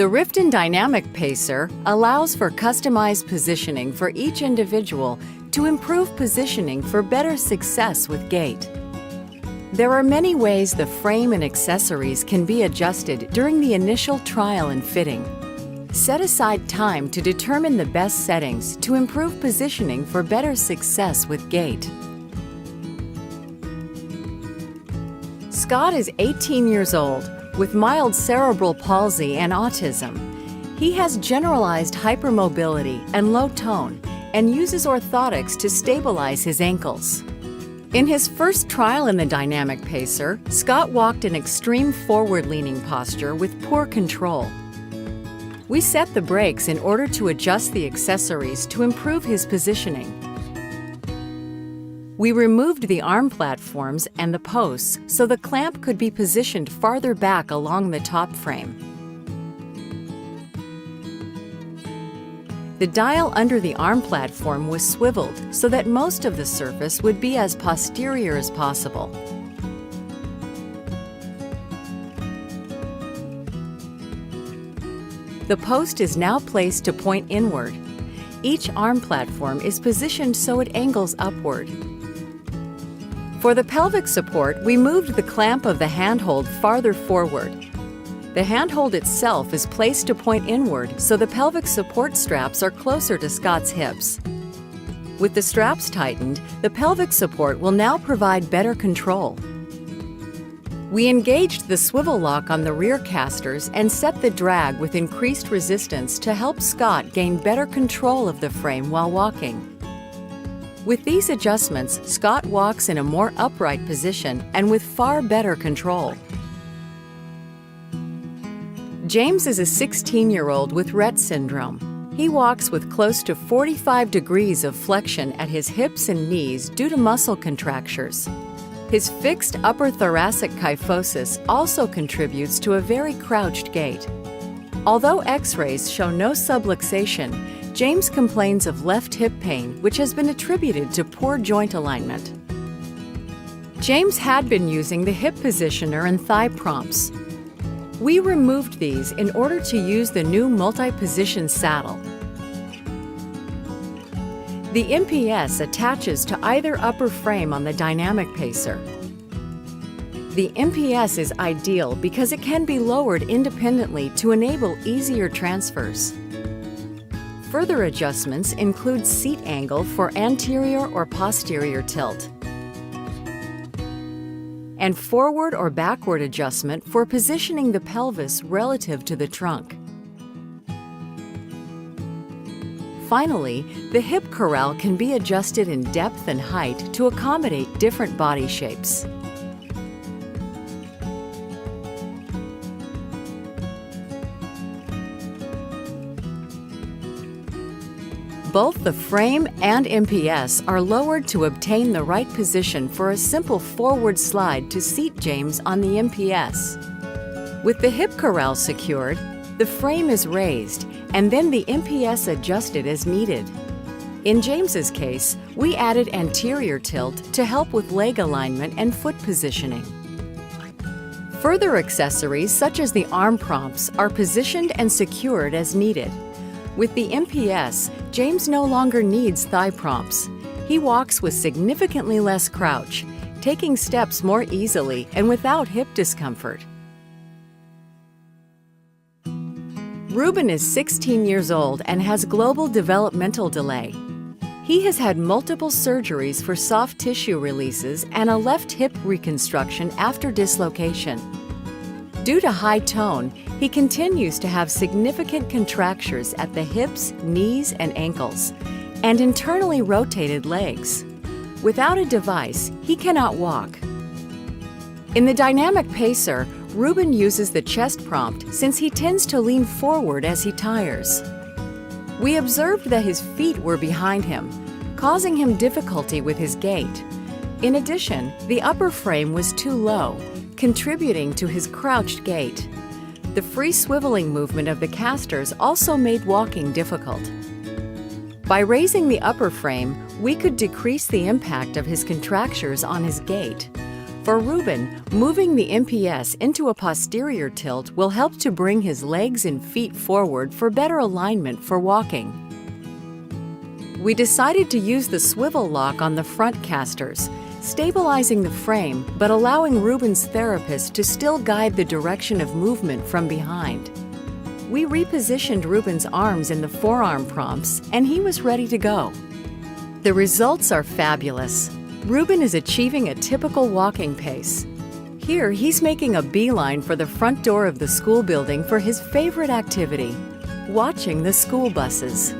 The Riften Dynamic Pacer allows for customized positioning for each individual to improve positioning for better success with gait. There are many ways the frame and accessories can be adjusted during the initial trial and fitting. Set aside time to determine the best settings to improve positioning for better success with gait. Scott is 18 years old with mild cerebral palsy and autism. He has generalized hypermobility and low tone and uses orthotics to stabilize his ankles. In his first trial in the Dynamic Pacer, Scott walked in extreme forward-leaning posture with poor control. We set the brakes in order to adjust the accessories to improve his positioning. We removed the arm platforms and the posts so the clamp could be positioned farther back along the top frame. The dial under the arm platform was swiveled so that most of the surface would be as posterior as possible. The post is now placed to point inward. Each arm platform is positioned so it angles upward. For the pelvic support, we moved the clamp of the handhold farther forward. The handhold itself is placed to point inward so the pelvic support straps are closer to Scott's hips. With the straps tightened, the pelvic support will now provide better control. We engaged the swivel lock on the rear casters and set the drag with increased resistance to help Scott gain better control of the frame while walking. With these adjustments, Scott walks in a more upright position and with far better control. James is a 16-year-old with Rett syndrome. He walks with close to 45 degrees of flexion at his hips and knees due to muscle contractures. His fixed upper thoracic kyphosis also contributes to a very crouched gait. Although X-rays show no subluxation, James complains of left hip pain, which has been attributed to poor joint alignment. James had been using the hip positioner and thigh prompts. We removed these in order to use the new multi-position saddle. The MPS attaches to either upper frame on the Dynamic Pacer. The MPS is ideal because it can be lowered independently to enable easier transfers. Further adjustments include seat angle for anterior or posterior tilt, and forward or backward adjustment for positioning the pelvis relative to the trunk. Finally, the hip corral can be adjusted in depth and height to accommodate different body shapes. Both the frame and MPS are lowered to obtain the right position for a simple forward slide to seat James on the MPS. With the hip corral secured, the frame is raised and then the MPS adjusted as needed. In James's case, we added anterior tilt to help with leg alignment and foot positioning. Further accessories such as the arm prompts are positioned and secured as needed. With the MPS, James no longer needs thigh prompts. He walks with significantly less crouch, taking steps more easily and without hip discomfort. Ruben is 16 years old and has global developmental delay. He has had multiple surgeries for soft tissue releases and a left hip reconstruction after dislocation. Due to high tone, he continues to have significant contractures at the hips, knees, and ankles, and internally rotated legs. Without a device, he cannot walk. In the Dynamic Pacer, Ruben uses the chest prompt since he tends to lean forward as he tires. We observed that his feet were behind him, causing him difficulty with his gait. In addition, the upper frame was too low, contributing to his crouched gait. The free swiveling movement of the casters also made walking difficult. By raising the upper frame, we could decrease the impact of his contractures on his gait. For Ruben, moving the MPS into a posterior tilt will help to bring his legs and feet forward for better alignment for walking. We decided to use the swivel lock on the front casters, stabilizing the frame but allowing Ruben's therapist to still guide the direction of movement from behind. We repositioned Ruben's arms in the forearm prompts and he was ready to go. The results are fabulous. Ruben is achieving a typical walking pace. Here, he's making a beeline for the front door of the school building for his favorite activity, watching the school buses.